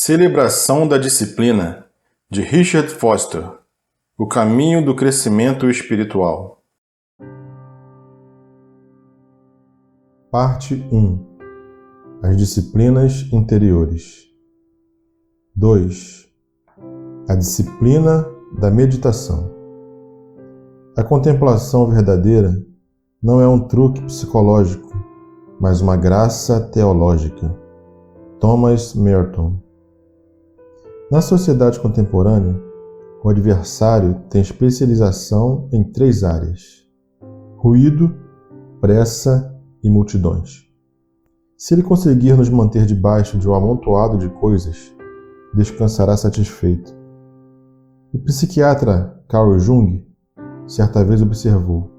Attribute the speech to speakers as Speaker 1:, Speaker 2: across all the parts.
Speaker 1: Celebração da disciplina, de Richard Foster. O caminho do crescimento espiritual. Parte 1. As disciplinas interiores. 2. A disciplina da meditação. A contemplação verdadeira não é um truque psicológico, mas uma graça teológica. Thomas Merton. Na sociedade contemporânea, o adversário tem especialização em 3 áreas: ruído, pressa e multidões. Se ele conseguir nos manter debaixo de um amontoado de coisas, descansará satisfeito. O psiquiatra Carl Jung certa vez observou: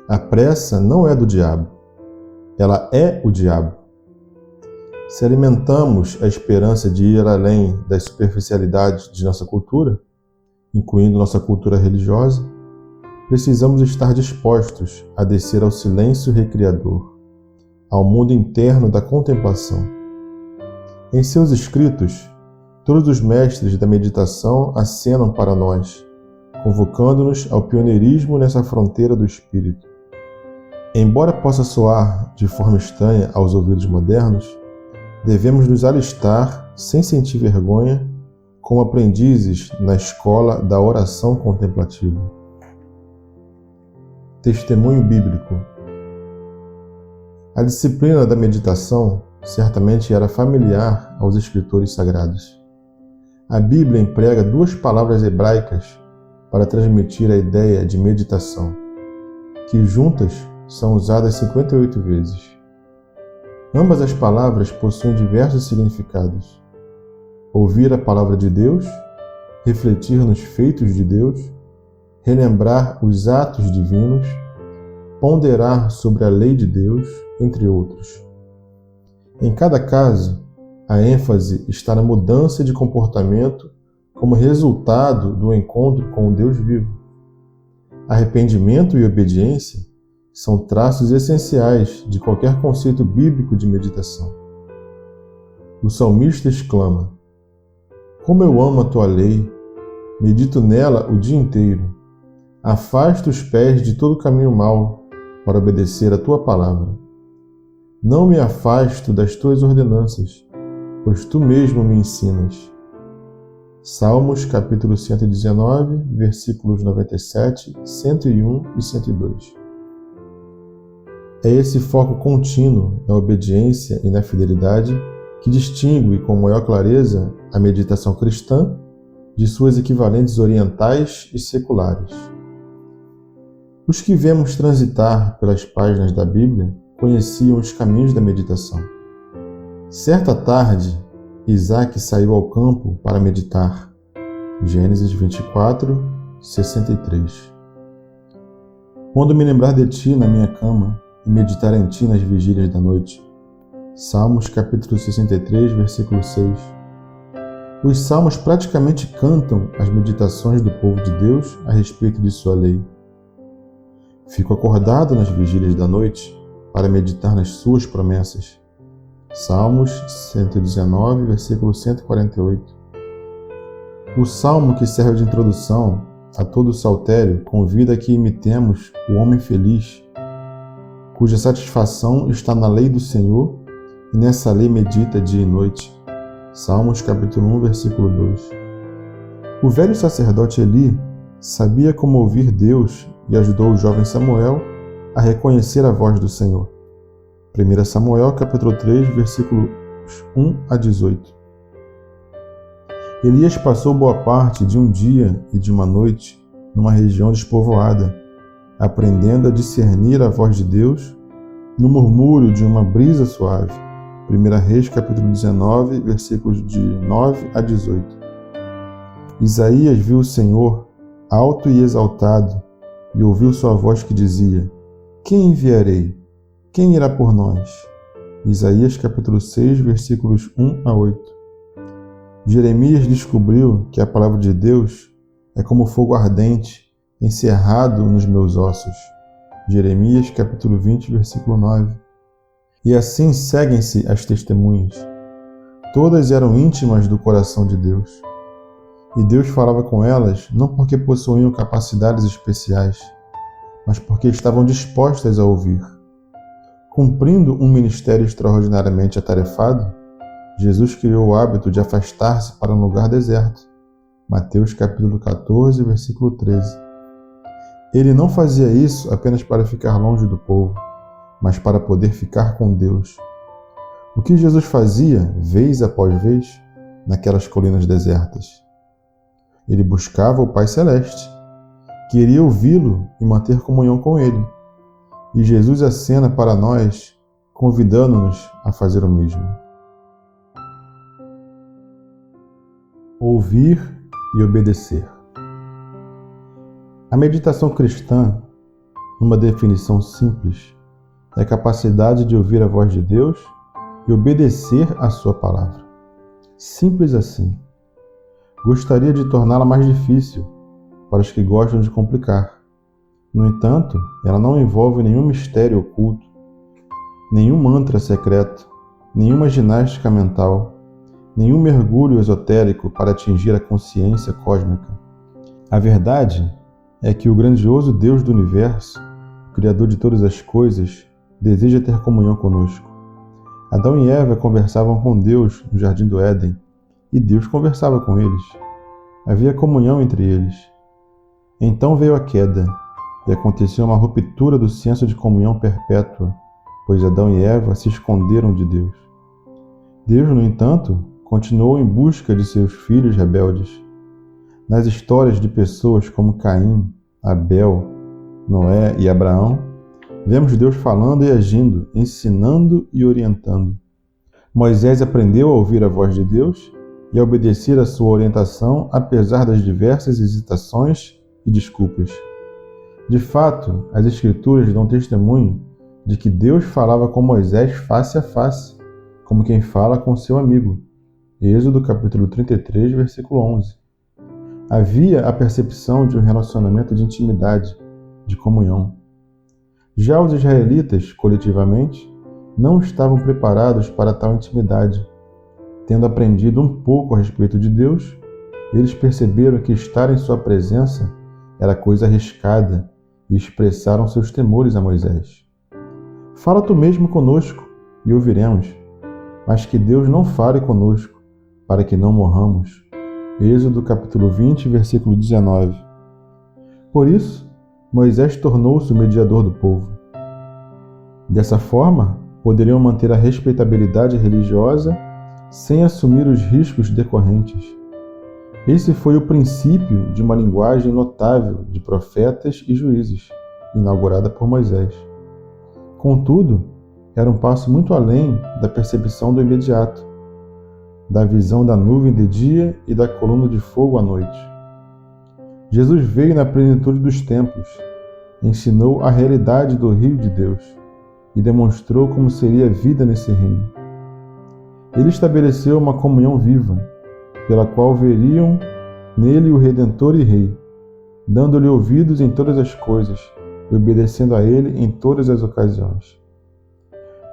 Speaker 1: a pressa não é do diabo, ela é o diabo. Se alimentamos a esperança de ir além das superficialidades de nossa cultura, incluindo nossa cultura religiosa, precisamos estar dispostos a descer ao silêncio recriador, ao mundo interno da contemplação. Em seus escritos, todos os mestres da meditação acenam para nós, convocando-nos ao pioneirismo nessa fronteira do espírito. Embora possa soar de forma estranha aos ouvidos modernos, devemos nos alistar, sem sentir vergonha, como aprendizes na escola da oração contemplativa. Testemunho bíblico. A disciplina da meditação certamente era familiar aos escritores sagrados. A Bíblia emprega 2 palavras hebraicas para transmitir a ideia de meditação, que juntas são usadas 58 vezes. Ambas as palavras possuem diversos significados: ouvir a palavra de Deus, refletir nos feitos de Deus, relembrar os atos divinos, ponderar sobre a lei de Deus, entre outros. Em cada caso, a ênfase está na mudança de comportamento como resultado do encontro com o Deus vivo. Arrependimento e obediência são traços essenciais de qualquer conceito bíblico de meditação. O salmista exclama: como eu amo a tua lei, medito nela o dia inteiro. Afasta os pés de todo caminho mau para obedecer a tua palavra. Não me afasto das tuas ordenanças, pois tu mesmo me ensinas. Salmos capítulo 119, versículos 97, 101 e 102. É esse foco contínuo na obediência e na fidelidade que distingue com maior clareza a meditação cristã de suas equivalentes orientais e seculares. Os que vemos transitar pelas páginas da Bíblia conheciam os caminhos da meditação. Certa tarde, Isaac saiu ao campo para meditar. Gênesis 24, 63. Quando me lembrar de ti na minha cama e meditar em ti nas vigílias da noite. Salmos capítulo 63, versículo 6. Os salmos praticamente cantam as meditações do povo de Deus a respeito de sua lei. Fico acordado nas vigílias da noite para meditar nas suas promessas. Salmos 119, versículo 148. O salmo que serve de introdução a todo o saltério convida a que imitemos o homem feliz, cuja satisfação está na lei do Senhor, e nessa lei medita dia e noite. Salmos capítulo 1, versículo 2. O velho sacerdote Eli sabia como ouvir Deus e ajudou o jovem Samuel a reconhecer a voz do Senhor. 1 Samuel capítulo 3, versículos 1 a 18. Elias passou boa parte de um dia e de uma noite numa região despovoada, aprendendo a discernir a voz de Deus no murmúrio de uma brisa suave. 1 Reis capítulo 19, versículos de 9 a 18. Isaías viu o Senhor alto e exaltado e ouviu sua voz que dizia: quem enviarei? Quem irá por nós? Isaías capítulo 6, versículos 1 a 8. Jeremias descobriu que a palavra de Deus é como fogo ardente, encerrado nos meus ossos. Jeremias capítulo 20, versículo 9. E assim seguem-se as testemunhas. Todas eram íntimas do coração de Deus. E Deus falava com elas não porque possuíam capacidades especiais, mas porque estavam dispostas a ouvir. Cumprindo um ministério extraordinariamente atarefado, Jesus criou o hábito de afastar-se para um lugar deserto. Mateus capítulo 14, versículo 13. Ele não fazia isso apenas para ficar longe do povo, mas para poder ficar com Deus. O que Jesus fazia, vez após vez, naquelas colinas desertas? Ele buscava o Pai Celeste, queria ouvi-lo e manter comunhão com Ele. E Jesus acena para nós, convidando-nos a fazer o mesmo. Ouvir e obedecer. A meditação cristã, numa definição simples, é a capacidade de ouvir a voz de Deus e obedecer à sua palavra. Simples assim. Gostaria de torná-la mais difícil para os que gostam de complicar. No entanto, ela não envolve nenhum mistério oculto, nenhum mantra secreto, nenhuma ginástica mental, nenhum mergulho esotérico para atingir a consciência cósmica. A verdade é que o grandioso Deus do universo, o Criador de todas as coisas, deseja ter comunhão conosco. Adão e Eva conversavam com Deus no jardim do Éden, e Deus conversava com eles. Havia comunhão entre eles. Então veio a queda, e aconteceu uma ruptura do senso de comunhão perpétua, pois Adão e Eva se esconderam de Deus. Deus, no entanto, continuou em busca de seus filhos rebeldes. Nas histórias de pessoas como Caim, Abel, Noé e Abraão, vemos Deus falando e agindo, ensinando e orientando. Moisés aprendeu a ouvir a voz de Deus e a obedecer à sua orientação, apesar das diversas hesitações e desculpas. De fato, as Escrituras dão testemunho de que Deus falava com Moisés face a face, como quem fala com seu amigo. Êxodo capítulo 33, versículo 11. Havia a percepção de um relacionamento de intimidade, de comunhão. Já os israelitas, coletivamente, não estavam preparados para tal intimidade. Tendo aprendido um pouco a respeito de Deus, eles perceberam que estar em sua presença era coisa arriscada e expressaram seus temores a Moisés. Fala tu mesmo conosco e ouviremos, mas que Deus não fale conosco, para que não morramos. Êxodo capítulo 20, versículo 19. Por isso, Moisés tornou-se o mediador do povo. Dessa forma, poderiam manter a respeitabilidade religiosa sem assumir os riscos decorrentes. Esse foi o princípio de uma linguagem notável de profetas e juízes, inaugurada por Moisés. Contudo, era um passo muito além da percepção do imediato, da visão da nuvem de dia e da coluna de fogo à noite. Jesus veio na plenitude dos tempos, ensinou a realidade do rio de Deus e demonstrou como seria a vida nesse reino. Ele estabeleceu uma comunhão viva, pela qual veriam nele o Redentor e Rei, dando-lhe ouvidos em todas as coisas e obedecendo a ele em todas as ocasiões.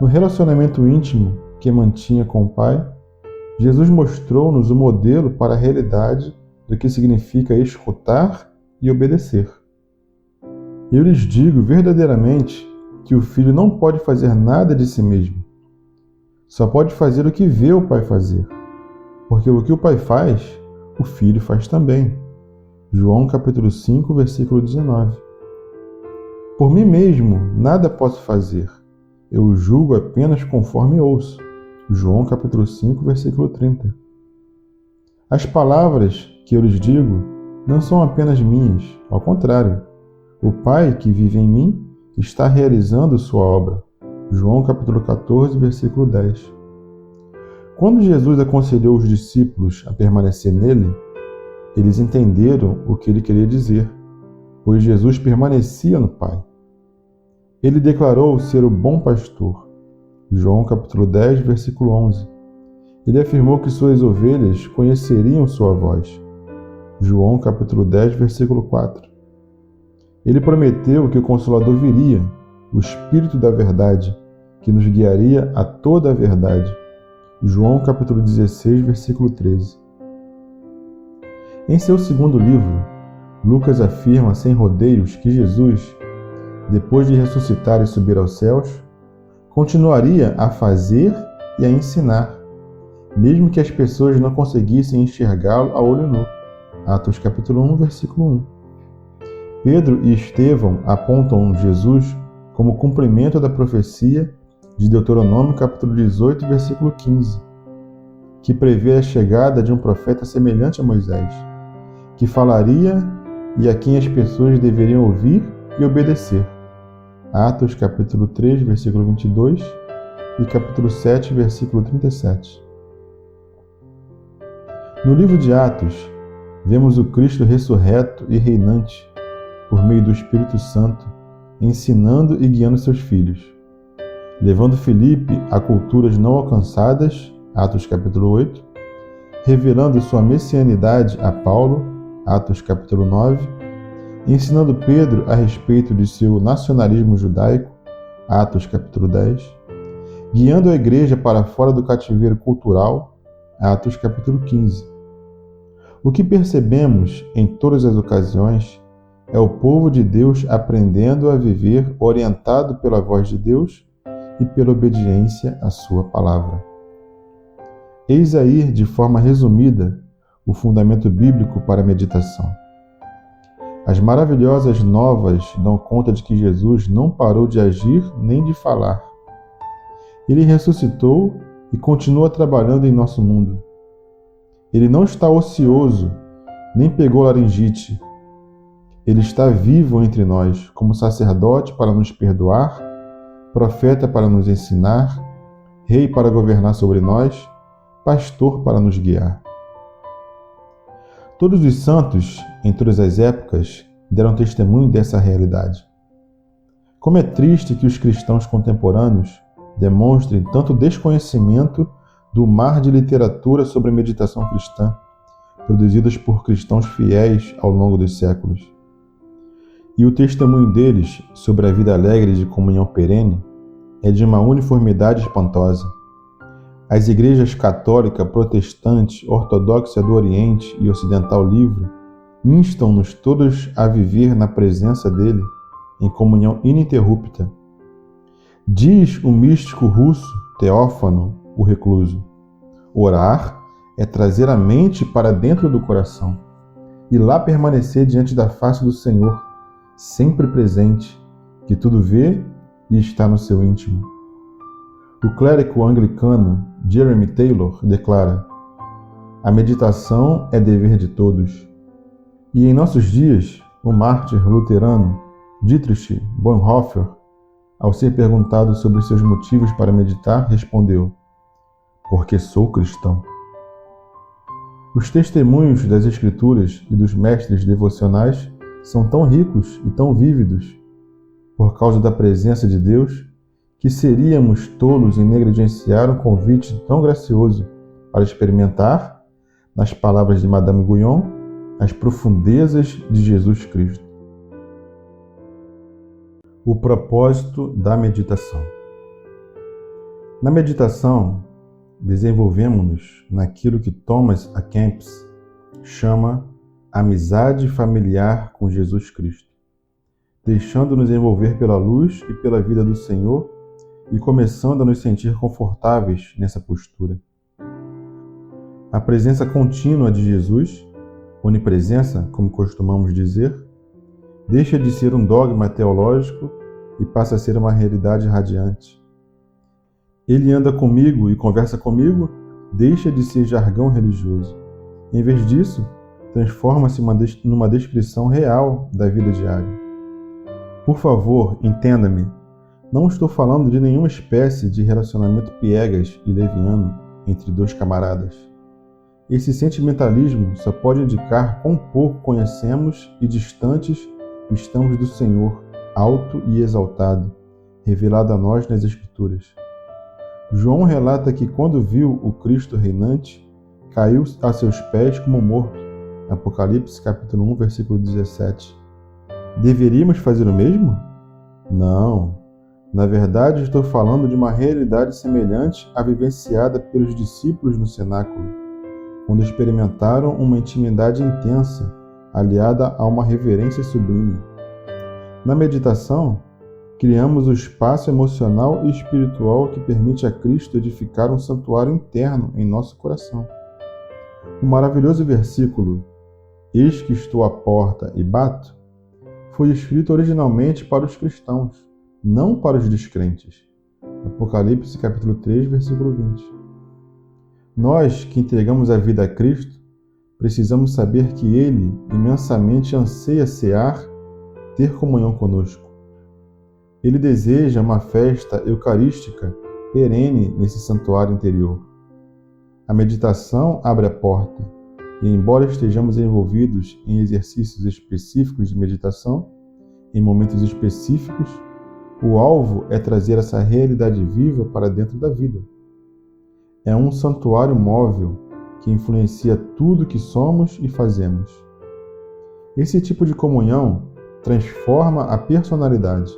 Speaker 1: No relacionamento íntimo que mantinha com o Pai, Jesus mostrou-nos o modelo para a realidade do que significa escutar e obedecer. Eu lhes digo verdadeiramente que o Filho não pode fazer nada de si mesmo. Só pode fazer o que vê o Pai fazer, porque o que o Pai faz, o Filho faz também. João capítulo 5, versículo 19. Por mim mesmo nada posso fazer, eu julgo apenas conforme ouço. João capítulo 5, versículo 30. As palavras que eu lhes digo não são apenas minhas, ao contrário. O Pai que vive em mim está realizando sua obra. João capítulo 14, versículo 10. Quando Jesus aconselhou os discípulos a permanecer nele, eles entenderam o que ele queria dizer, pois Jesus permanecia no Pai. Ele declarou ser o bom pastor. João capítulo 10, versículo 11. Ele afirmou que suas ovelhas conheceriam sua voz. João capítulo 10, versículo 4. Ele prometeu que o Consolador viria, o Espírito da Verdade, que nos guiaria a toda a verdade. João capítulo 16, versículo 13. Em seu segundo livro, Lucas afirma sem rodeios que Jesus, depois de ressuscitar e subir aos céus, continuaria a fazer e a ensinar, mesmo que as pessoas não conseguissem enxergá-lo a olho nu. Atos capítulo 1, versículo 1. Pedro e Estevão apontam Jesus como cumprimento da profecia de Deuteronômio capítulo 18, versículo 15, que prevê a chegada de um profeta semelhante a Moisés, que falaria e a quem as pessoas deveriam ouvir e obedecer. Atos capítulo 3, versículo 22 e capítulo 7, versículo 37. No livro de Atos, vemos o Cristo ressurreto e reinante por meio do Espírito Santo, ensinando e guiando seus filhos, levando Filipe a culturas não alcançadas, Atos capítulo 8, revelando sua messianidade a Paulo, Atos capítulo 9, ensinando Pedro a respeito de seu nacionalismo judaico, Atos capítulo 10, guiando a igreja para fora do cativeiro cultural, Atos capítulo 15. O que percebemos em todas as ocasiões é o povo de Deus aprendendo a viver orientado pela voz de Deus e pela obediência à sua palavra. Eis aí, de forma resumida, o fundamento bíblico para a meditação. As maravilhosas novas dão conta de que Jesus não parou de agir nem de falar. Ele ressuscitou e continua trabalhando em nosso mundo. Ele não está ocioso, nem pegou laringite. Ele está vivo entre nós, como sacerdote para nos perdoar, profeta para nos ensinar, rei para governar sobre nós, pastor para nos guiar. Todos os santos, em todas as épocas, deram testemunho dessa realidade. Como é triste que os cristãos contemporâneos demonstrem tanto desconhecimento do mar de literatura sobre meditação cristã, produzidas por cristãos fiéis ao longo dos séculos. E o testemunho deles sobre a vida alegre de comunhão perene é de uma uniformidade espantosa. As igrejas católica, protestante, ortodoxa do Oriente e ocidental livre instam-nos todos a viver na presença dele em comunhão ininterrupta. Diz o místico russo Teófano, o recluso: orar é trazer a mente para dentro do coração e lá permanecer diante da face do Senhor, sempre presente, que tudo vê e está no seu íntimo. O clérigo anglicano Jeremy Taylor declara: a meditação é dever de todos. E em nossos dias, o mártir luterano Dietrich Bonhoeffer, ao ser perguntado sobre seus motivos para meditar, respondeu: porque sou cristão. Os testemunhos das Escrituras e dos mestres devocionais são tão ricos e tão vívidos, por causa da presença de Deus, que seríamos tolos em negligenciar um convite tão gracioso para experimentar, nas palavras de Madame Guyon, as profundezas de Jesus Cristo. O propósito da meditação. Na meditação, desenvolvemos-nos naquilo que Thomas A. Kempis chama amizade familiar com Jesus Cristo, deixando-nos envolver pela luz e pela vida do Senhor e começando a nos sentir confortáveis nessa postura. A presença contínua de Jesus, onipresença, como costumamos dizer, deixa de ser um dogma teológico e passa a ser uma realidade radiante. Ele anda comigo e conversa comigo, deixa de ser jargão religioso. Em vez disso, transforma-se numa descrição real da vida diária. Por favor, entenda-me, não estou falando de nenhuma espécie de relacionamento piegas e leviano entre dois camaradas. Esse sentimentalismo só pode indicar quão pouco conhecemos e distantes estamos do Senhor, alto e exaltado, revelado a nós nas Escrituras. João relata que quando viu o Cristo reinante, caiu a seus pés como morto. Apocalipse capítulo 1, versículo 17. Deveríamos fazer o mesmo? Não. Na verdade, estou falando de uma realidade semelhante à vivenciada pelos discípulos no cenáculo, quando experimentaram uma intimidade intensa, aliada a uma reverência sublime. Na meditação, criamos o espaço emocional e espiritual que permite a Cristo edificar um santuário interno em nosso coração. O maravilhoso versículo "Eis que estou à porta e bato" foi escrito originalmente para os cristãos, não para os descrentes. Apocalipse capítulo 3, versículo 20. Nós que entregamos a vida a Cristo, precisamos saber que Ele imensamente anseia cear, ter comunhão conosco. Ele deseja uma festa eucarística perene nesse santuário interior. A meditação abre a porta, e embora estejamos envolvidos em exercícios específicos de meditação, em momentos específicos, o alvo é trazer essa realidade viva para dentro da vida. É um santuário móvel que influencia tudo que somos e fazemos. Esse tipo de comunhão transforma a personalidade.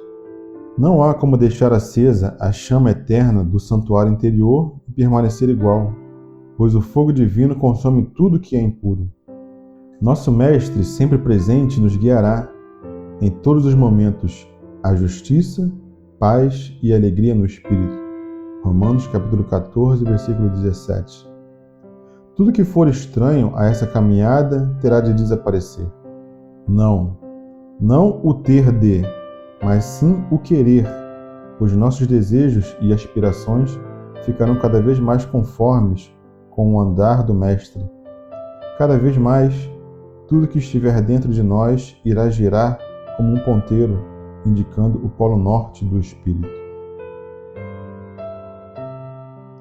Speaker 1: Não há como deixar acesa a chama eterna do santuário interior e permanecer igual, pois o fogo divino consome tudo que é impuro. Nosso Mestre, sempre presente, nos guiará em todos os momentos à justiça, paz e alegria no Espírito. Romanos capítulo 14, versículo 17. Tudo que for estranho a essa caminhada terá de desaparecer. Não o ter de, mas sim o querer, pois nossos desejos e aspirações ficarão cada vez mais conformes com o andar do Mestre. Cada vez mais, tudo que estiver dentro de nós irá girar como um ponteiro, indicando o polo norte do Espírito.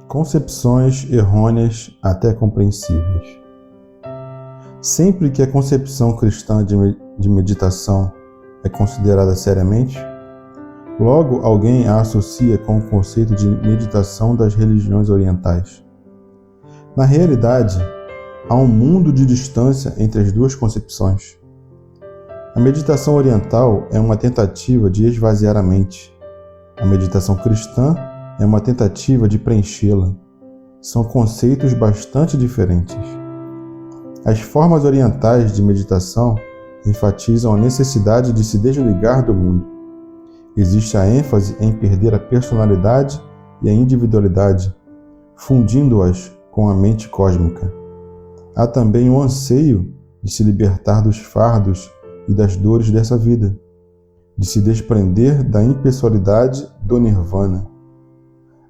Speaker 1: Concepções errôneas até compreensíveis. Sempre que a concepção cristã de meditação é considerada seriamente, logo alguém a associa com o conceito de meditação das religiões orientais. Na realidade, há um mundo de distância entre as duas concepções. A meditação oriental é uma tentativa de esvaziar a mente. A meditação cristã é uma tentativa de preenchê-la. São conceitos bastante diferentes. As formas orientais de meditação enfatizam a necessidade de se desligar do mundo. Existe a ênfase em perder a personalidade e a individualidade, fundindo-as com a mente cósmica. Há também o anseio de se libertar dos fardos e das dores dessa vida, de se desprender da impessoalidade do nirvana.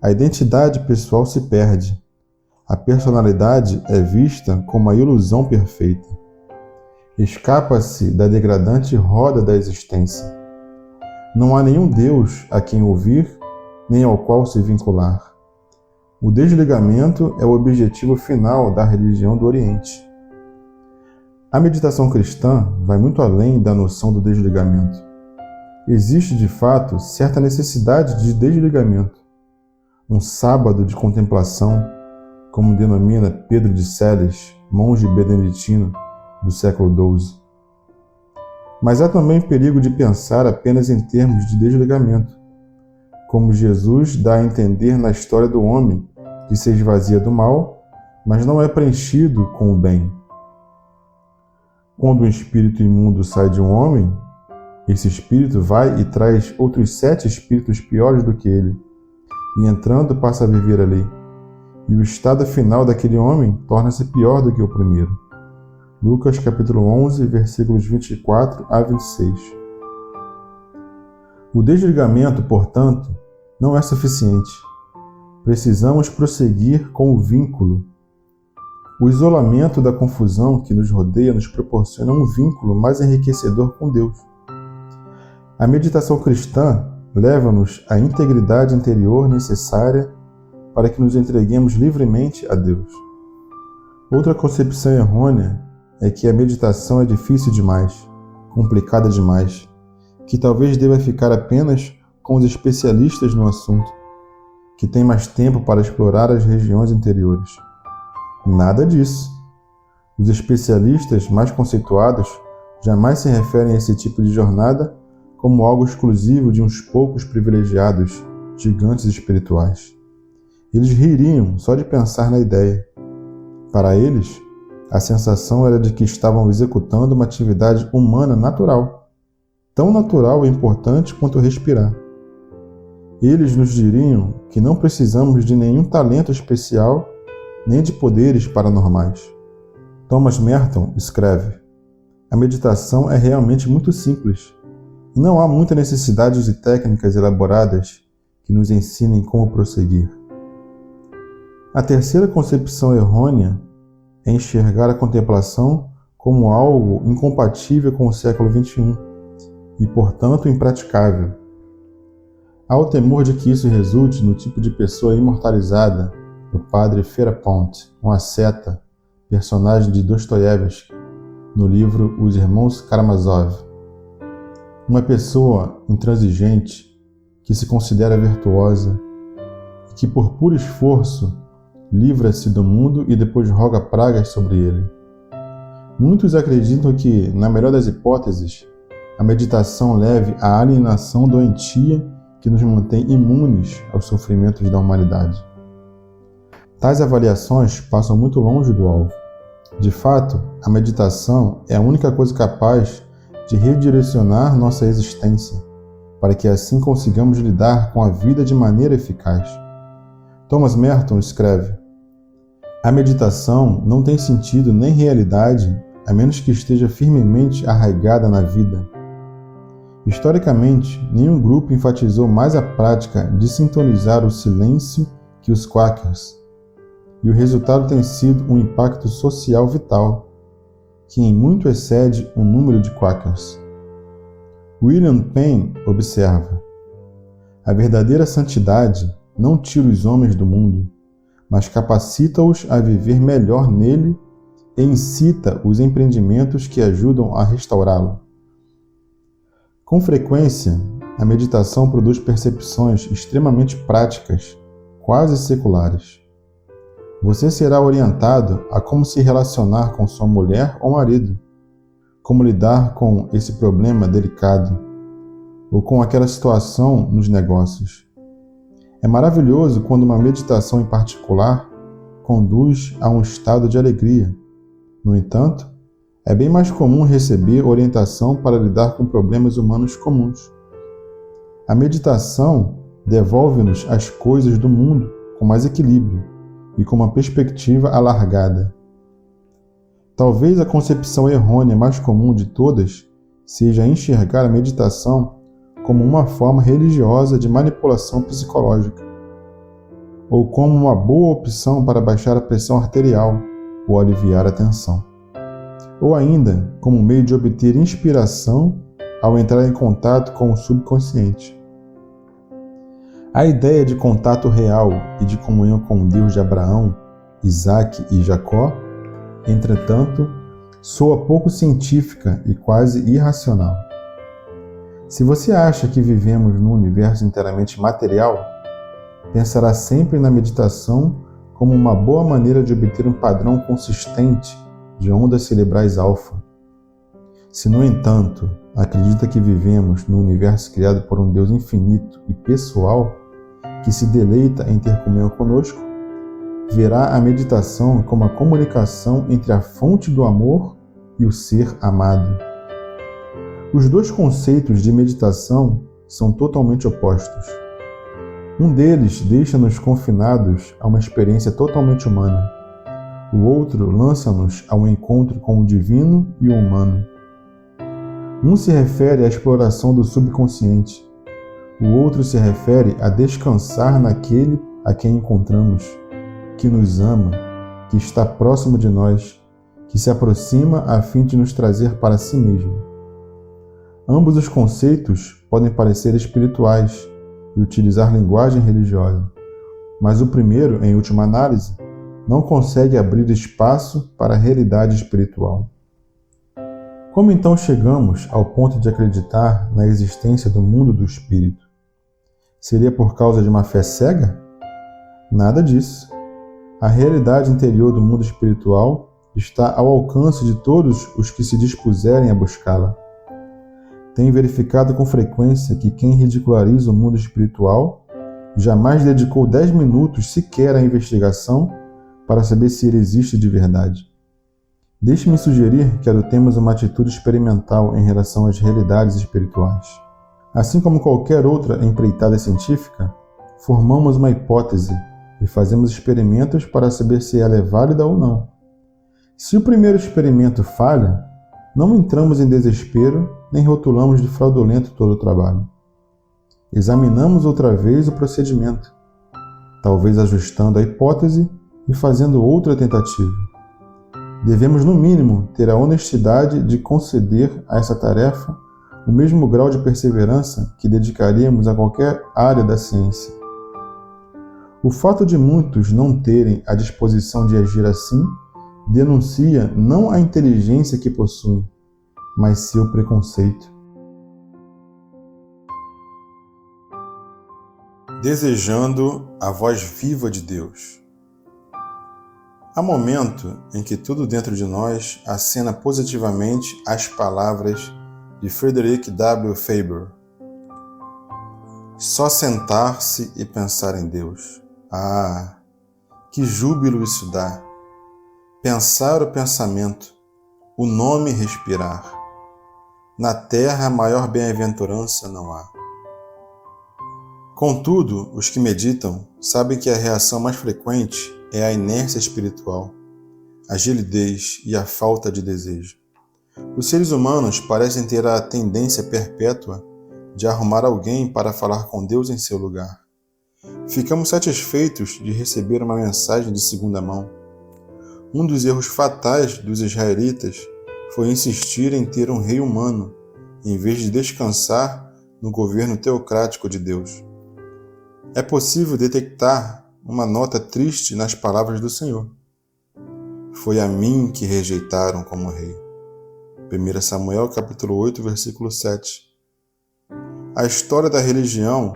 Speaker 1: A identidade pessoal se perde. A personalidade é vista como a ilusão perfeita. Escapa-se da degradante roda da existência. Não há nenhum Deus a quem ouvir, nem ao qual se vincular. O desligamento é o objetivo final da religião do Oriente. A meditação cristã vai muito além da noção do desligamento. Existe, de fato, certa necessidade de desligamento. Um sábado de contemplação, como denomina Pedro de Celes, monge beneditino do século XII. Mas há também o perigo de pensar apenas em termos de desligamento, como Jesus dá a entender na história do homem que se esvazia do mal, mas não é preenchido com o bem. Quando um espírito imundo sai de um homem, esse espírito vai e traz outros 7 espíritos piores do que ele, e entrando passa a viver ali. E o estado final daquele homem torna-se pior do que o primeiro. Lucas capítulo 11, versículos 24 a 26. O desligamento, portanto, não é suficiente. Precisamos prosseguir com o vínculo. O isolamento da confusão que nos rodeia nos proporciona um vínculo mais enriquecedor com Deus. A meditação cristã leva-nos à integridade interior necessária para que nos entreguemos livremente a Deus. Outra concepção errônea é que a meditação é difícil demais, complicada demais, que talvez deva ficar apenas com os especialistas no assunto, que têm mais tempo para explorar as regiões interiores. Nada disso. Os especialistas mais conceituados jamais se referem a esse tipo de jornada como algo exclusivo de uns poucos privilegiados, gigantes espirituais. Eles ririam só de pensar na ideia. Para eles, a sensação era de que estavam executando uma atividade humana natural, tão natural e importante quanto respirar. Eles nos diriam que não precisamos de nenhum talento especial nem de poderes paranormais. Thomas Merton escreve: a meditação é realmente muito simples e não há muita necessidade de técnicas elaboradas que nos ensinem como prosseguir. A terceira concepção errônea é enxergar a contemplação como algo incompatível com o século XXI e, portanto, impraticável. Há o temor de que isso resulte no tipo de pessoa imortalizada do padre Ferapont, um asceta, personagem de Dostoiévski, no livro Os Irmãos Karamazov. Uma pessoa intransigente, que se considera virtuosa e que, por puro esforço, livra-se do mundo e depois roga pragas sobre ele. Muitos acreditam que, na melhor das hipóteses, a meditação leve à alienação doentia que nos mantém imunes aos sofrimentos da humanidade. Tais avaliações passam muito longe do alvo. De fato, a meditação é a única coisa capaz de redirecionar nossa existência, para que assim consigamos lidar com a vida de maneira eficaz. Thomas Merton escreve: a meditação não tem sentido nem realidade a menos que esteja firmemente arraigada na vida. Historicamente, nenhum grupo enfatizou mais a prática de sintonizar o silêncio que os Quakers, e o resultado tem sido um impacto social vital, que em muito excede o número de Quakers. William Penn observa: a verdadeira santidade não tira os homens do mundo, mas capacita-os a viver melhor nele e incita os empreendimentos que ajudam a restaurá-lo. Com frequência, a meditação produz percepções extremamente práticas, quase seculares. Você será orientado a como se relacionar com sua mulher ou marido, como lidar com esse problema delicado, ou com aquela situação nos negócios. É maravilhoso quando uma meditação em particular conduz a um estado de alegria. No entanto, é bem mais comum receber orientação para lidar com problemas humanos comuns. A meditação devolve-nos as coisas do mundo com mais equilíbrio e com uma perspectiva alargada. Talvez a concepção errônea mais comum de todas seja enxergar a meditação como uma forma religiosa de manipulação psicológica, ou como uma boa opção para baixar a pressão arterial ou aliviar a tensão, ou ainda como um meio de obter inspiração ao entrar em contato com o subconsciente. A ideia de contato real e de comunhão com o Deus de Abraão, Isaque e Jacó, entretanto, soa pouco científica e quase irracional. Se você acha que vivemos num universo inteiramente material, pensará sempre na meditação como uma boa maneira de obter um padrão consistente de ondas cerebrais alfa. Se, no entanto, acredita que vivemos num universo criado por um Deus infinito e pessoal, que se deleita em ter comunhão conosco, verá a meditação como a comunicação entre a fonte do amor e o ser amado. Os dois conceitos de meditação são totalmente opostos. Um deles deixa-nos confinados a uma experiência totalmente humana. O outro lança-nos ao encontro com o divino e o humano. Um se refere à exploração do subconsciente. O outro se refere a descansar naquele a quem encontramos, que nos ama, que está próximo de nós, que se aproxima a fim de nos trazer para si mesmo. Ambos os conceitos podem parecer espirituais e utilizar linguagem religiosa, mas o primeiro, em última análise, não consegue abrir espaço para a realidade espiritual. Como então chegamos ao ponto de acreditar na existência do mundo do espírito? Seria por causa de uma fé cega? Nada disso. A realidade interior do mundo espiritual está ao alcance de todos os que se dispuserem a buscá-la. Tenho verificado com frequência que quem ridiculariza o mundo espiritual jamais dedicou 10 minutos sequer à investigação para saber se ele existe de verdade. Deixe-me sugerir que adotemos uma atitude experimental em relação às realidades espirituais. Assim como qualquer outra empreitada científica, formamos uma hipótese e fazemos experimentos para saber se ela é válida ou não. Se o primeiro experimento falha, não entramos em desespero nem rotulamos de fraudulento todo o trabalho. Examinamos outra vez o procedimento, talvez ajustando a hipótese e fazendo outra tentativa. Devemos, no mínimo, ter a honestidade de conceder a essa tarefa o mesmo grau de perseverança que dedicaríamos a qualquer área da ciência. O fato de muitos não terem a disposição de agir assim denuncia não a inteligência que possuem, mas seu preconceito. Desejando a voz viva de Deus. Há momento em que tudo dentro de nós acena positivamente as palavras de Frederick W. Faber. Só sentar-se e pensar em Deus. Ah, que júbilo isso dá! Pensar o pensamento, o nome respirar. Na terra maior bem-aventurança não há. Contudo, os que meditam sabem que a reação mais frequente é a inércia espiritual, a gelidez e a falta de desejo. Os seres humanos parecem ter a tendência perpétua de arrumar alguém para falar com Deus em seu lugar. Ficamos satisfeitos de receber uma mensagem de segunda mão. Um dos erros fatais dos israelitas foi insistir em ter um rei humano, em vez de descansar no governo teocrático de Deus. É possível detectar uma nota triste nas palavras do Senhor. Foi a mim que rejeitaram como rei. 1 Samuel capítulo 8, versículo 7. A história da religião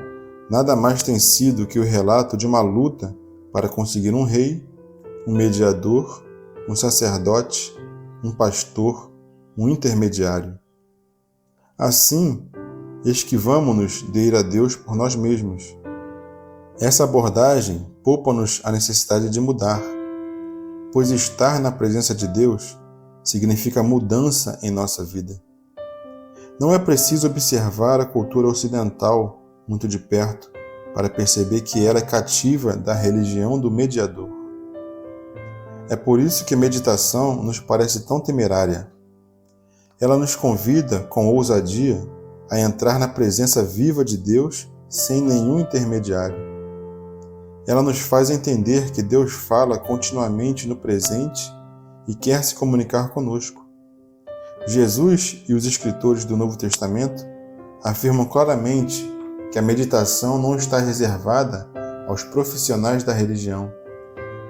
Speaker 1: nada mais tem sido que o relato de uma luta para conseguir um rei, um mediador, um sacerdote, um pastor, um intermediário. Assim, esquivamo-nos de ir a Deus por nós mesmos. Essa abordagem poupa-nos a necessidade de mudar, pois estar na presença de Deus significa mudança em nossa vida. Não é preciso observar a cultura ocidental muito de perto para perceber que ela é cativa da religião do mediador. É por isso que a meditação nos parece tão temerária. Ela nos convida, com ousadia, a entrar na presença viva de Deus sem nenhum intermediário. Ela nos faz entender que Deus fala continuamente no presente e quer se comunicar conosco. Jesus e os escritores do Novo Testamento afirmam claramente que a meditação não está reservada aos profissionais da religião,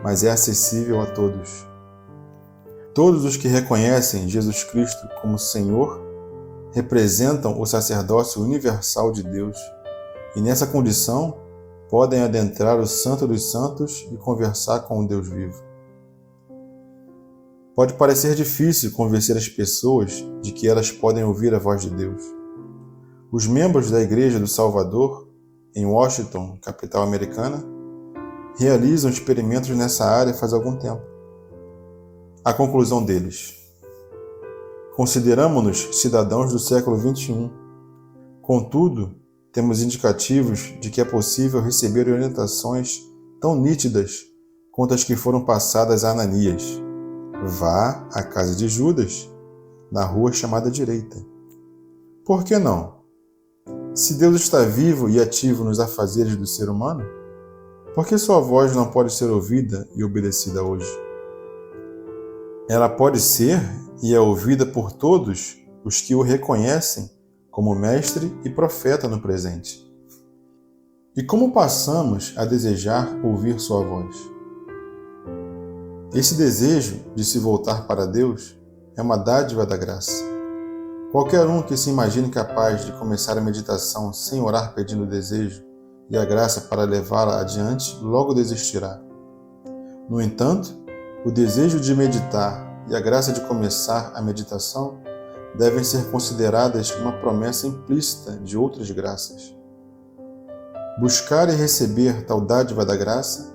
Speaker 1: mas é acessível a todos. Todos os que reconhecem Jesus Cristo como Senhor representam o sacerdócio universal de Deus e, nessa condição, podem adentrar o Santo dos Santos e conversar com o Deus vivo. Pode parecer difícil convencer as pessoas de que elas podem ouvir a voz de Deus. Os membros da Igreja do Salvador, em Washington, capital americana, realizam experimentos nessa área faz algum tempo. A conclusão deles: consideramo-nos cidadãos do século XXI. Contudo, temos indicativos de que é possível receber orientações tão nítidas quanto as que foram passadas a Ananias. Vá à casa de Judas, na rua chamada direita. Por que não? Se Deus está vivo e ativo nos afazeres do ser humano, por que sua voz não pode ser ouvida e obedecida hoje? Ela pode ser e é ouvida por todos os que o reconhecem como mestre e profeta no presente. E como passamos a desejar ouvir sua voz? Esse desejo de se voltar para Deus é uma dádiva da graça. Qualquer um que se imagine capaz de começar a meditação sem orar pedindo o desejo e a graça para levá-la adiante, logo desistirá. No entanto, o desejo de meditar e a graça de começar a meditação devem ser consideradas uma promessa implícita de outras graças. Buscar e receber tal dádiva da graça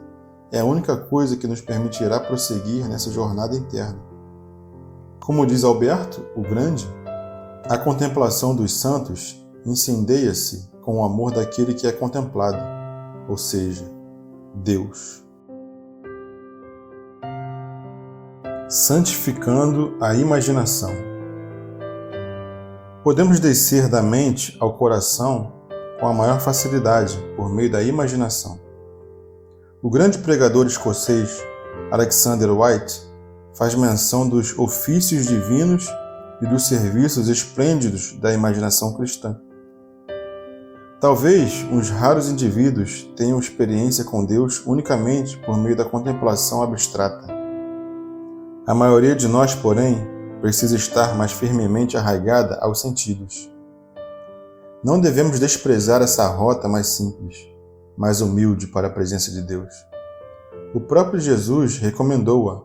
Speaker 1: é a única coisa que nos permitirá prosseguir nessa jornada interna. Como diz Alberto, o Grande, a contemplação dos santos incendeia-se com o amor daquele que é contemplado, ou seja, Deus. Santificando a imaginação. Podemos descer da mente ao coração com a maior facilidade por meio da imaginação. O grande pregador escocês Alexander White faz menção dos ofícios divinos e dos serviços esplêndidos da imaginação cristã. Talvez uns raros indivíduos tenham experiência com Deus unicamente por meio da contemplação abstrata. A maioria de nós, porém, precisa estar mais firmemente arraigada aos sentidos. Não devemos desprezar essa rota mais simples, mais humilde para a presença de Deus. O próprio Jesus recomendou-a,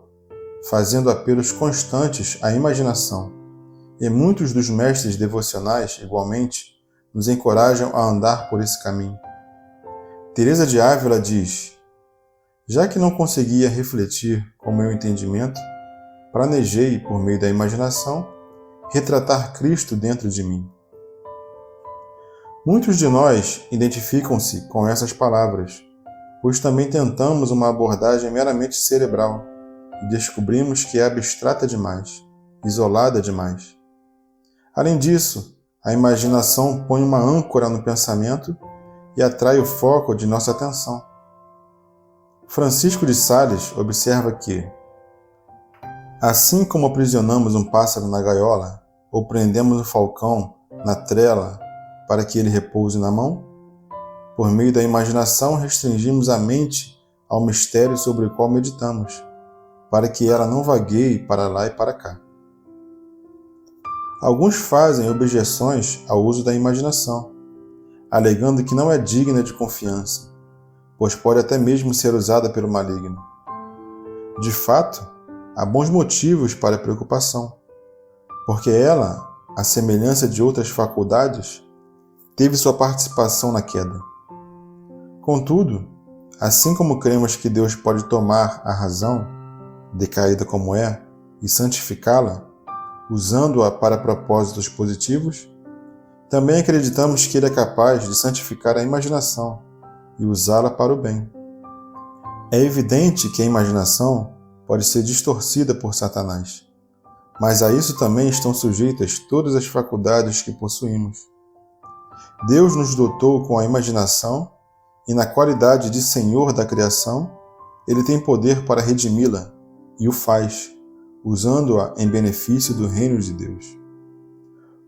Speaker 1: fazendo apelos constantes à imaginação, e muitos dos mestres devocionais, igualmente, nos encorajam a andar por esse caminho. Teresa de Ávila diz: já que não conseguia refletir com meu entendimento, planejei, por meio da imaginação, retratar Cristo dentro de mim. Muitos de nós identificam-se com essas palavras, pois também tentamos uma abordagem meramente cerebral e descobrimos que é abstrata demais, isolada demais. Além disso, a imaginação põe uma âncora no pensamento e atrai o foco de nossa atenção. Francisco de Sales observa que, assim como aprisionamos um pássaro na gaiola ou prendemos o falcão na trela para que ele repouse na mão, por meio da imaginação restringimos a mente ao mistério sobre o qual meditamos, para que ela não vagueie para lá e para cá. Alguns fazem objeções ao uso da imaginação, alegando que não é digna de confiança, pois pode até mesmo ser usada pelo maligno. De fato, há bons motivos para a preocupação, porque ela, à semelhança de outras faculdades, teve sua participação na queda. Contudo, assim como cremos que Deus pode tomar a razão, decaída como é, e santificá-la, usando-a para propósitos positivos, também acreditamos que Ele é capaz de santificar a imaginação e usá-la para o bem. É evidente que a imaginação pode ser distorcida por Satanás, mas a isso também estão sujeitas todas as faculdades que possuímos. Deus nos dotou com a imaginação e, na qualidade de Senhor da criação, Ele tem poder para redimi-la e o faz, usando-a em benefício do reino de Deus.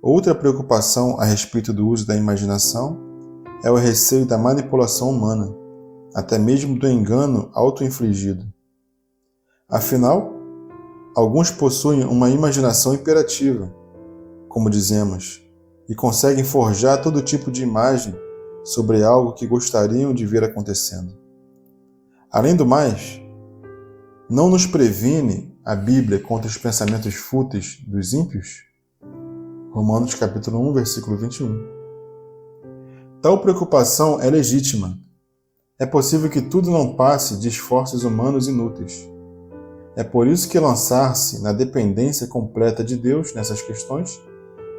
Speaker 1: Outra preocupação a respeito do uso da imaginação é o receio da manipulação humana, até mesmo do engano auto-infligido. Afinal, alguns possuem uma imaginação imperativa, como dizemos, e conseguem forjar todo tipo de imagem sobre algo que gostariam de ver acontecendo. Além do mais, não nos previne a Bíblia contra os pensamentos fúteis dos ímpios? Romanos capítulo 1, versículo 21. Tal preocupação é legítima. É possível que tudo não passe de esforços humanos inúteis. É por isso que lançar-se na dependência completa de Deus nessas questões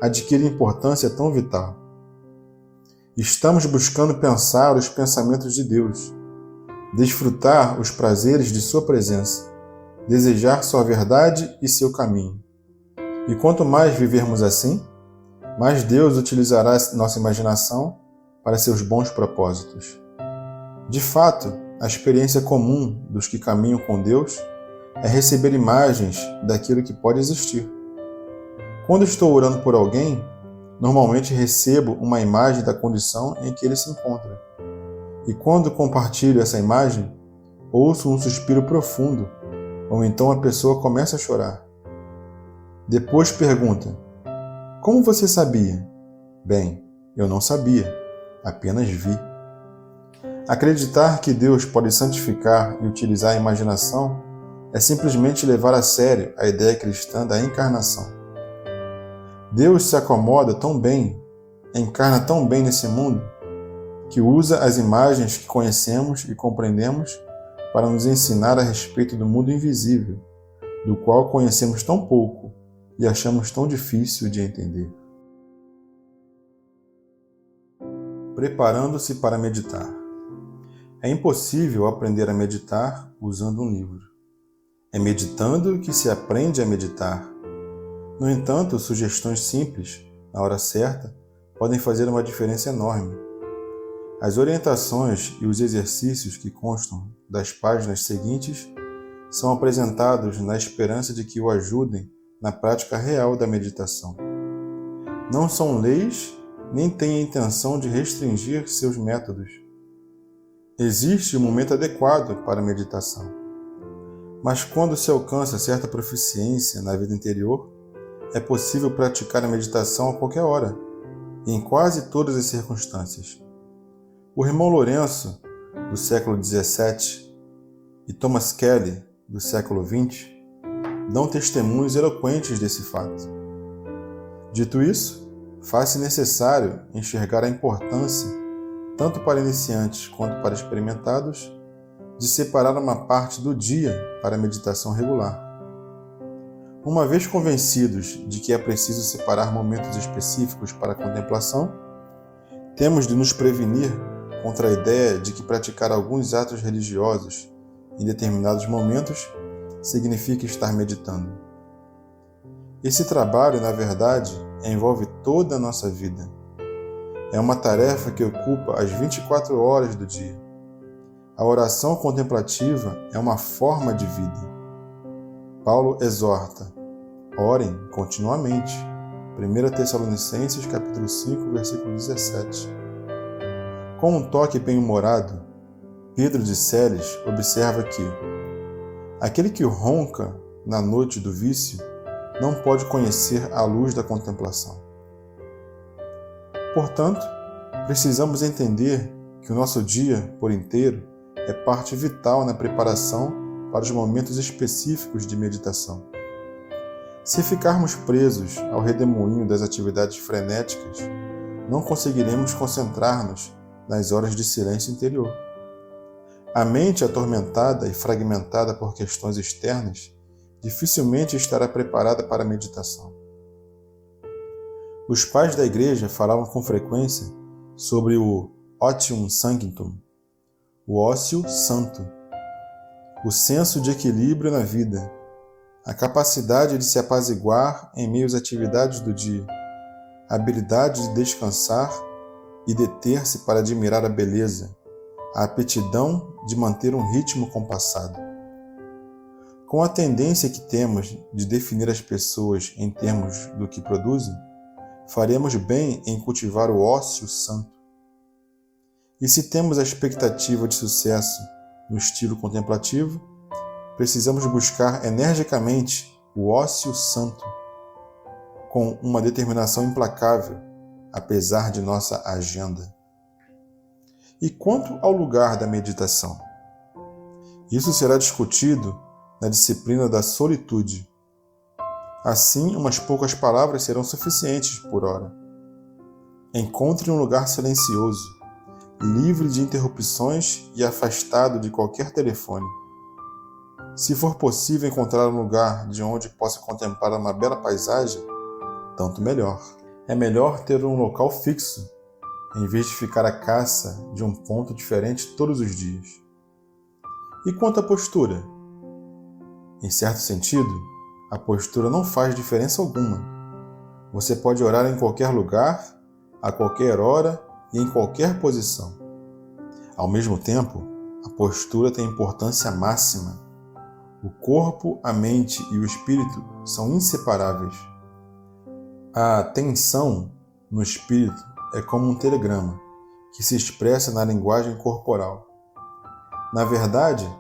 Speaker 1: adquire importância tão vital. Estamos buscando pensar os pensamentos de Deus, desfrutar os prazeres de sua presença, desejar sua verdade e seu caminho. E quanto mais vivermos assim, mais Deus utilizará nossa imaginação para seus bons propósitos. De fato, a experiência comum dos que caminham com Deus é receber imagens daquilo que pode existir. Quando estou orando por alguém, normalmente recebo uma imagem da condição em que ele se encontra. E quando compartilho essa imagem, ouço um suspiro profundo, ou então a pessoa começa a chorar. Depois pergunta: como você sabia? Bem, eu não sabia, apenas vi. Acreditar que Deus pode santificar e utilizar a imaginação é simplesmente levar a sério a ideia cristã da encarnação. Deus se acomoda tão bem, encarna tão bem nesse mundo, que usa as imagens que conhecemos e compreendemos para nos ensinar a respeito do mundo invisível, do qual conhecemos tão pouco e achamos tão difícil de entender. Preparando-se para meditar. É impossível aprender a meditar usando um livro. É meditando que se aprende a meditar. No entanto, sugestões simples, na hora certa, podem fazer uma diferença enorme. As orientações e os exercícios que constam das páginas seguintes são apresentados na esperança de que o ajudem na prática real da meditação. Não são leis, nem têm a intenção de restringir seus métodos. Existe um momento adequado para a meditação. Mas quando se alcança certa proficiência na vida interior, é possível praticar a meditação a qualquer hora, e em quase todas as circunstâncias. O irmão Lourenço, do século XVII, e Thomas Kelly, do século XX, dão testemunhos eloquentes desse fato. Dito isso, faz-se necessário enxergar a importância, tanto para iniciantes quanto para experimentados, de separar uma parte do dia para a meditação regular. Uma vez convencidos de que é preciso separar momentos específicos para a contemplação, temos de nos prevenir contra a ideia de que praticar alguns atos religiosos em determinados momentos significa estar meditando. Esse trabalho, na verdade, envolve toda a nossa vida. É uma tarefa que ocupa as 24 horas do dia. A oração contemplativa é uma forma de vida. Paulo exorta: orem continuamente. 1 Tessalonicenses, capítulo 5, versículo 17. Com um toque bem-humorado, Pedro de Celes observa que aquele que ronca na noite do vício não pode conhecer a luz da contemplação. Portanto, precisamos entender que o nosso dia por inteiro é parte vital na preparação para os momentos específicos de meditação. Se ficarmos presos ao redemoinho das atividades frenéticas, não conseguiremos concentrar-nos nas horas de silêncio interior. A mente atormentada e fragmentada por questões externas dificilmente estará preparada para a meditação. Os pais da igreja falavam com frequência sobre o otium sanctum, o ócio santo, o senso de equilíbrio na vida, a capacidade de se apaziguar em meio às atividades do dia, a habilidade de descansar e deter-se para admirar a beleza, a aptidão de manter um ritmo compassado. Com a tendência que temos de definir as pessoas em termos do que produzem, faremos bem em cultivar o ócio santo. E se temos a expectativa de sucesso no estilo contemplativo, precisamos buscar energicamente o ócio santo, com uma determinação implacável, apesar de nossa agenda. E quanto ao lugar da meditação? Isso será discutido na disciplina da solitude. Assim, umas poucas palavras serão suficientes por hora. Encontre um lugar silencioso, livre de interrupções e afastado de qualquer telefone. Se for possível encontrar um lugar de onde possa contemplar uma bela paisagem, tanto melhor. É melhor ter um local fixo, em vez de ficar à caça de um ponto diferente todos os dias. E quanto à postura? Em certo sentido, a postura não faz diferença alguma. Você pode orar em qualquer lugar, a qualquer hora e em qualquer posição. Ao mesmo tempo, a postura tem importância máxima. O corpo, a mente e o espírito são inseparáveis. A tensão no espírito é como um telegrama, que se expressa na linguagem corporal. Na verdade,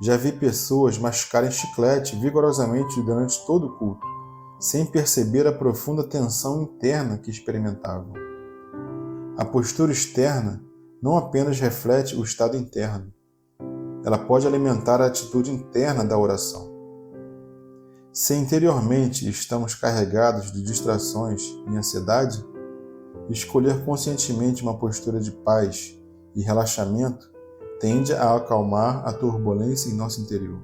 Speaker 1: já vi pessoas mascarem chiclete vigorosamente durante todo o culto, sem perceber a profunda tensão interna que experimentavam. A postura externa não apenas reflete o estado interno, ela pode alimentar a atitude interna da oração. Se interiormente estamos carregados de distrações e ansiedade, escolher conscientemente uma postura de paz e relaxamento tende a acalmar a turbulência em nosso interior.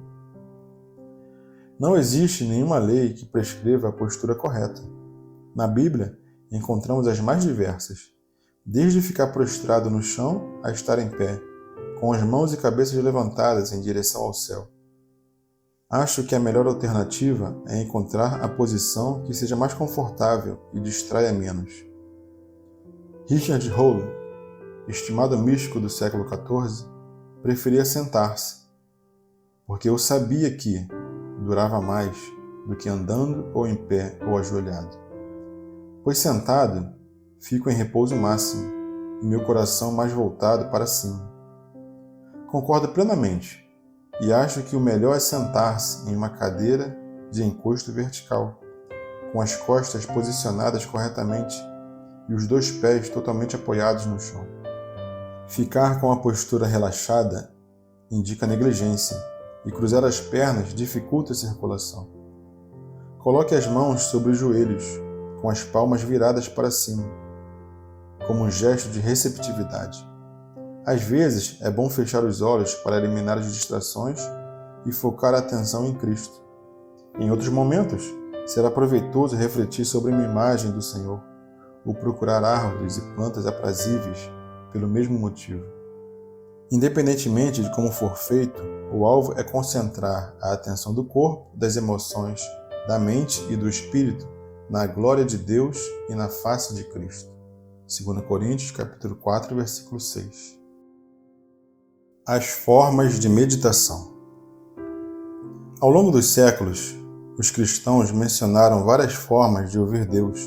Speaker 1: Não existe nenhuma lei que prescreva a postura correta. Na Bíblia, encontramos as mais diversas, desde ficar prostrado no chão a estar em pé, com as mãos e cabeças levantadas em direção ao céu. Acho que a melhor alternativa é encontrar a posição que seja mais confortável e distraia menos. Richard Rolle, estimado místico do século XIV, preferia sentar-se, porque eu sabia que durava mais do que andando ou em pé ou ajoelhado. Pois sentado, fico em repouso máximo e meu coração mais voltado para cima. Concordo plenamente e acho que o melhor é sentar-se em uma cadeira de encosto vertical, com as costas posicionadas corretamente e os dois pés totalmente apoiados no chão. Ficar com a postura relaxada indica negligência e cruzar as pernas dificulta a circulação. Coloque as mãos sobre os joelhos, com as palmas viradas para cima, como um gesto de receptividade. Às vezes, é bom fechar os olhos para eliminar as distrações e focar a atenção em Cristo. Em outros momentos, será proveitoso refletir sobre uma imagem do Senhor, ou procurar árvores e plantas aprazíveis pelo mesmo motivo. Independentemente de como for feito, o alvo é concentrar a atenção do corpo, das emoções, da mente e do espírito na glória de Deus e na face de Cristo. 2 Coríntios, capítulo 4, versículo 6. As formas de meditação. Ao longo dos séculos, os cristãos mencionaram várias formas de ouvir Deus,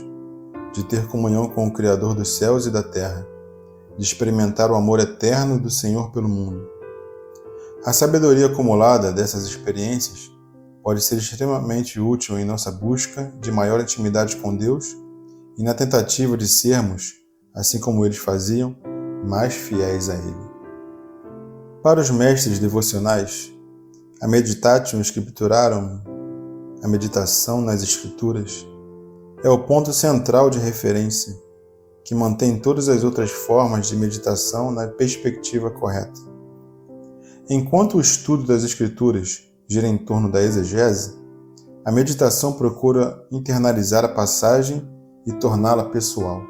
Speaker 1: de ter comunhão com o Criador dos céus e da terra, de experimentar o amor eterno do Senhor pelo mundo. A sabedoria acumulada dessas experiências pode ser extremamente útil em nossa busca de maior intimidade com Deus e na tentativa de sermos, assim como eles faziam, mais fiéis a Ele. Para os mestres devocionais, a meditatio scripturarum, a meditação nas Escrituras, é o ponto central de referência que mantém todas as outras formas de meditação na perspectiva correta. Enquanto o estudo das Escrituras gira em torno da exegese, a meditação procura internalizar a passagem e torná-la pessoal.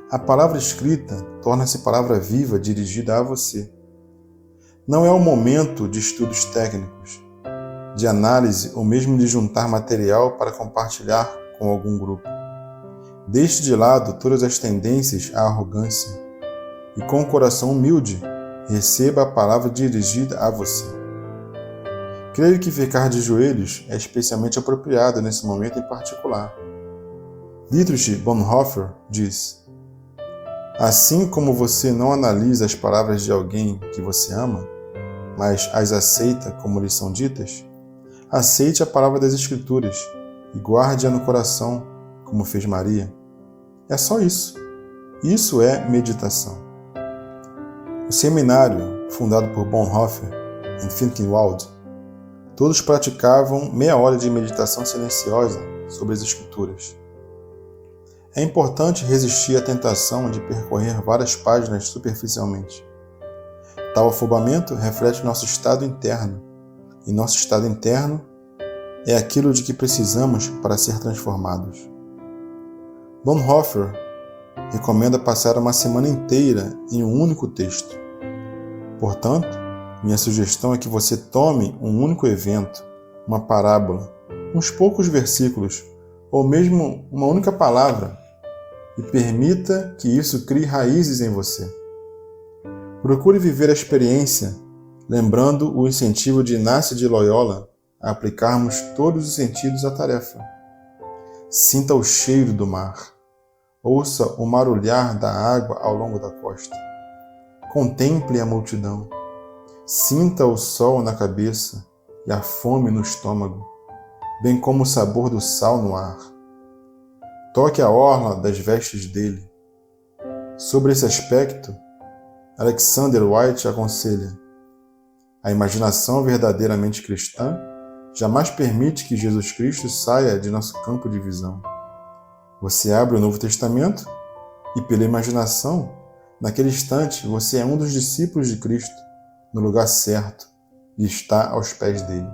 Speaker 1: A palavra escrita torna-se palavra viva dirigida a você. Não é o momento de estudos técnicos, de análise ou mesmo de juntar material para compartilhar com algum grupo. Deixe de lado todas as tendências à arrogância e, com o coração humilde, receba a palavra dirigida a você. Creio que ficar de joelhos é especialmente apropriado nesse momento em particular. Dietrich Bonhoeffer diz: assim como você não analisa as palavras de alguém que você ama, mas as aceita como lhes são ditas, aceite a palavra das Escrituras e guarde-a no coração, como fez Maria. É só isso. Isso é meditação. O seminário, fundado por Bonhoeffer em Finkenwald, todos praticavam meia hora de meditação silenciosa sobre as Escrituras. É importante resistir à tentação de percorrer várias páginas superficialmente. Tal afobamento reflete nosso estado interno, e nosso estado interno é aquilo de que precisamos para ser transformados. Bonhoeffer recomenda passar uma semana inteira em um único texto. Portanto, minha sugestão é que você tome um único evento, uma parábola, uns poucos versículos, ou mesmo uma única palavra, e permita que isso crie raízes em você. Procure viver a experiência, lembrando o incentivo de Inácio de Loyola a aplicarmos todos os sentidos à tarefa. Sinta o cheiro do mar. Ouça o marulhar da água ao longo da costa. Contemple a multidão. Sinta o sol na cabeça e a fome no estômago, bem como o sabor do sal no ar. Toque a orla das vestes dele. Sobre esse aspecto, Alexander White aconselha: a imaginação verdadeiramente cristã jamais permite que Jesus Cristo saia de nosso campo de visão. Você abre o Novo Testamento e, pela imaginação, naquele instante você é um dos discípulos de Cristo, no lugar certo, e está aos pés dele.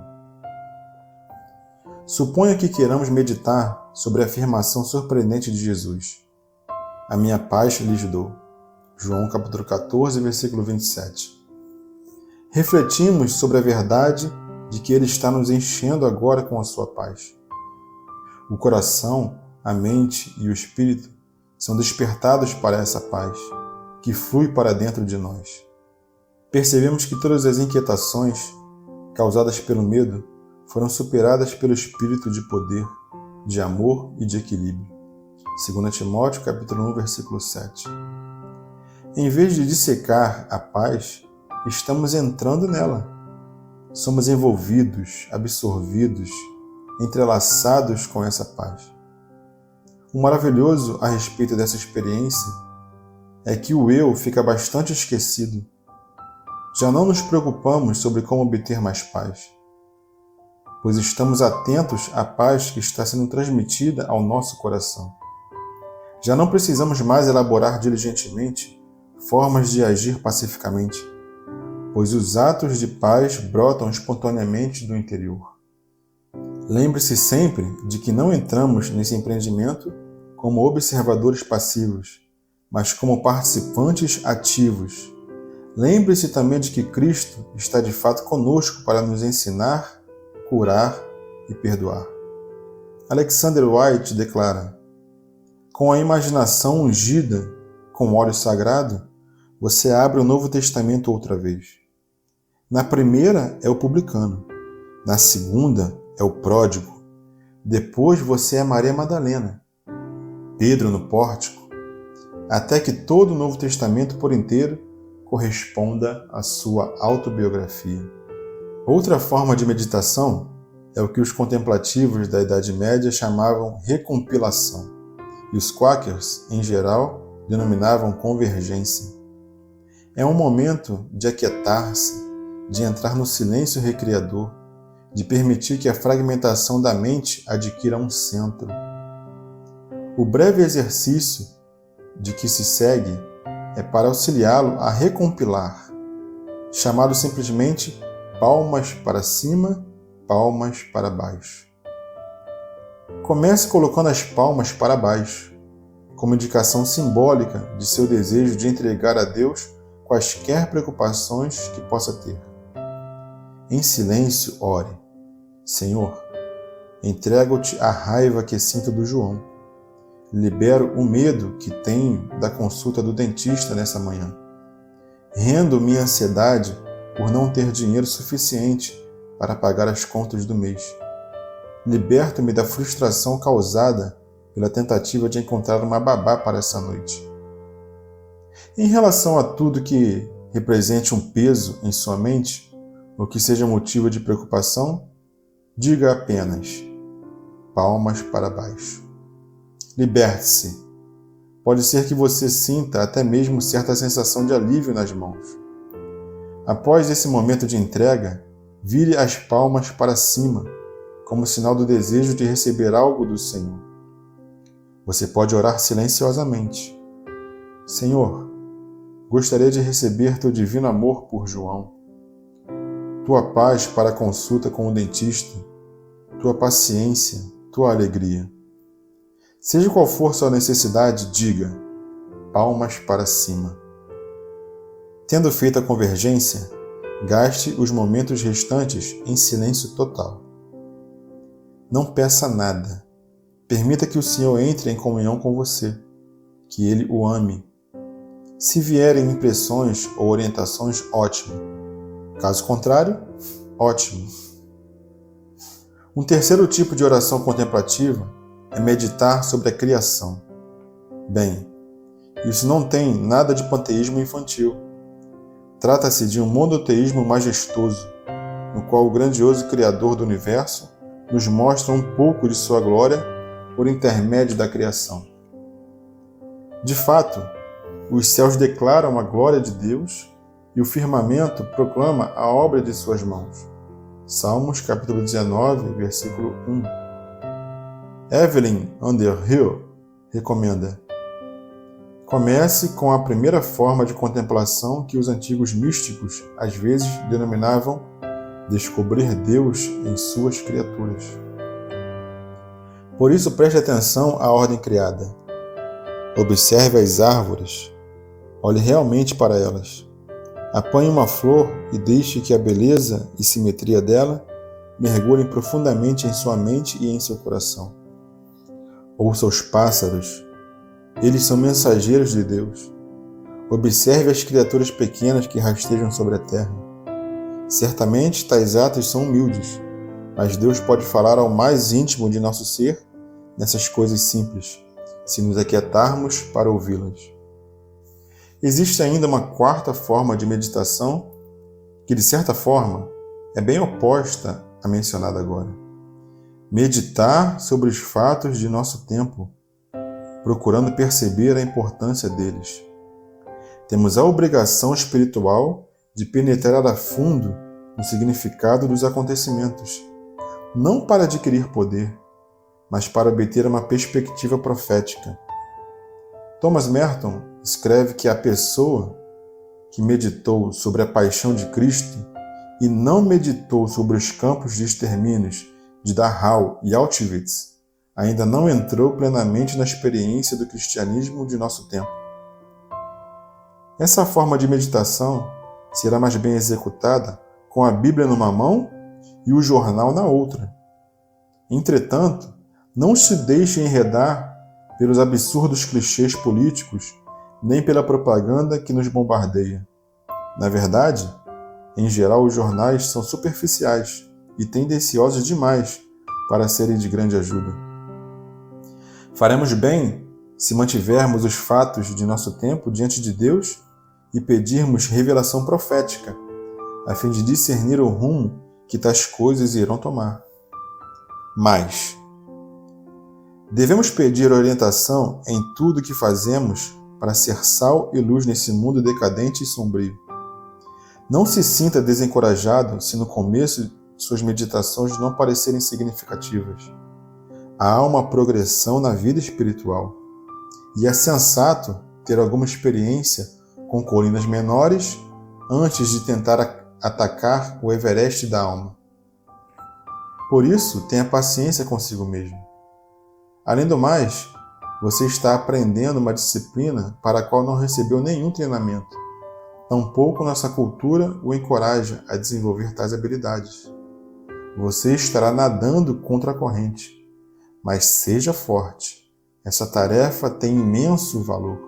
Speaker 1: Suponha que queiramos meditar sobre a afirmação surpreendente de Jesus: "A minha paz lhes dou." João capítulo 14, versículo 27. Refletimos sobre a verdade de que Ele está nos enchendo agora com a sua paz. O coração, a mente e o espírito são despertados para essa paz, que flui para dentro de nós. Percebemos que todas as inquietações causadas pelo medo foram superadas pelo espírito de poder, de amor e de equilíbrio. 2 Timóteo capítulo 1, versículo 7. Em vez de dissecar a paz, estamos entrando nela. Somos envolvidos, absorvidos, entrelaçados com essa paz. O maravilhoso a respeito dessa experiência é que o eu fica bastante esquecido. Já não nos preocupamos sobre como obter mais paz, pois estamos atentos à paz que está sendo transmitida ao nosso coração. Já não precisamos mais elaborar diligentemente formas de agir pacificamente, pois os atos de paz brotam espontaneamente do interior. Lembre-se sempre de que não entramos nesse empreendimento como observadores passivos, mas como participantes ativos. Lembre-se também de que Cristo está de fato conosco para nos ensinar, curar e perdoar. Alexander White declara: "Com a imaginação ungida com óleo sagrado, você abre o Novo Testamento outra vez. Na primeira é o publicano, na segunda é o pródigo, depois você é Maria Madalena, Pedro no pórtico, até que todo o Novo Testamento por inteiro corresponda à sua autobiografia." Outra forma de meditação é o que os contemplativos da Idade Média chamavam recompilação, e os quakers, em geral, denominavam convergência. É um momento de aquietar-se, de entrar no silêncio recriador, de permitir que a fragmentação da mente adquira um centro. O breve exercício de que se segue é para auxiliá-lo a recompilar, chamado simplesmente palmas para cima, palmas para baixo. Comece colocando as palmas para baixo, como indicação simbólica de seu desejo de entregar a Deus quaisquer preocupações que possa ter. Em silêncio, ore: "Senhor, entrego-te a raiva que sinto do João. Libero o medo que tenho da consulta do dentista nessa manhã. Rendo minha ansiedade por não ter dinheiro suficiente para pagar as contas do mês. Liberto-me da frustração causada pela tentativa de encontrar uma babá para essa noite." Em relação a tudo que represente um peso em sua mente, ou que seja motivo de preocupação, diga apenas: palmas para baixo. Liberte-se. Pode ser que você sinta até mesmo certa sensação de alívio nas mãos. Após esse momento de entrega, vire as palmas para cima, como sinal do desejo de receber algo do Senhor. Você pode orar silenciosamente: "Senhor, gostaria de receber teu divino amor por João, tua paz para a consulta com o dentista, tua paciência, tua alegria." Seja qual for sua necessidade, diga: palmas para cima. Tendo feito a convergência, gaste os momentos restantes em silêncio total. Não peça nada. Permita que o Senhor entre em comunhão com você, que Ele o ame. Se vierem impressões ou orientações, ótimo. Caso contrário, ótimo. Um terceiro tipo de oração contemplativa é meditar sobre a criação. Bem, isso não tem nada de panteísmo infantil. Trata-se de um monoteísmo majestoso, no qual o grandioso Criador do Universo nos mostra um pouco de sua glória por intermédio da criação. De fato, os céus declaram a glória de Deus e o firmamento proclama a obra de suas mãos. Salmos capítulo 19, versículo 1. Evelyn Underhill recomenda: comece com a primeira forma de contemplação que os antigos místicos às vezes denominavam descobrir Deus em suas criaturas. Por isso, preste atenção à ordem criada. Observe as árvores. Olhe realmente para elas. Apanhe uma flor e deixe que a beleza e simetria dela mergulhem profundamente em sua mente e em seu coração. Ouça os pássaros. Eles são mensageiros de Deus. Observe as criaturas pequenas que rastejam sobre a terra. Certamente tais atos são humildes, mas Deus pode falar ao mais íntimo de nosso ser nessas coisas simples, se nos aquietarmos para ouvi-las. Existe ainda uma quarta forma de meditação que, de certa forma, é bem oposta à mencionada agora. Meditar sobre os fatos de nosso tempo, procurando perceber a importância deles. Temos a obrigação espiritual de penetrar a fundo no significado dos acontecimentos, não para adquirir poder, mas para obter uma perspectiva profética. Thomas Merton escreve que a pessoa que meditou sobre a paixão de Cristo e não meditou sobre os campos de extermínios de Dachau e Auschwitz ainda não entrou plenamente na experiência do cristianismo de nosso tempo. Essa forma de meditação será mais bem executada com a Bíblia numa mão e o jornal na outra. Entretanto, não se deixe enredar pelos absurdos clichês políticos, nem pela propaganda que nos bombardeia. Na verdade, em geral, os jornais são superficiais e tendenciosos demais para serem de grande ajuda. Faremos bem se mantivermos os fatos de nosso tempo diante de Deus e pedirmos revelação profética, a fim de discernir o rumo que tais coisas irão tomar. Mas devemos pedir orientação em tudo que fazemos para ser sal e luz nesse mundo decadente e sombrio. Não se sinta desencorajado se no começo suas meditações não parecerem significativas. Há uma progressão na vida espiritual e é sensato ter alguma experiência com colinas menores antes de tentar atacar o Everest da alma. Por isso, tenha paciência consigo mesmo. Além do mais, você está aprendendo uma disciplina para a qual não recebeu nenhum treinamento. Tampouco nossa cultura o encoraja a desenvolver tais habilidades. Você estará nadando contra a corrente, mas seja forte. Essa tarefa tem imenso valor.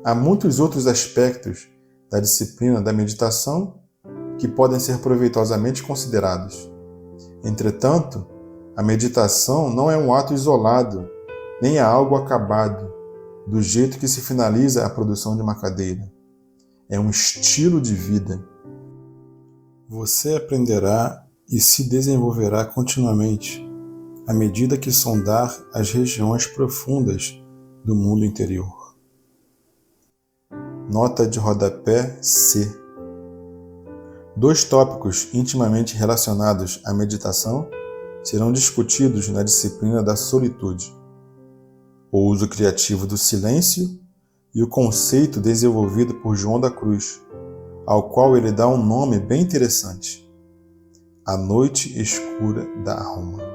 Speaker 1: Há muitos outros aspectos da disciplina da meditação que podem ser proveitosamente considerados. Entretanto, a meditação não é um ato isolado, nem é algo acabado, do jeito que se finaliza a produção de uma cadeira. É um estilo de vida. Você aprenderá e se desenvolverá continuamente à medida que sondar as regiões profundas do mundo interior. Nota de rodapé C. 2 tópicos intimamente relacionados à meditação serão discutidos na disciplina da solitude: o uso criativo do silêncio e o conceito desenvolvido por João da Cruz, ao qual ele dá um nome bem interessante: a noite escura da alma.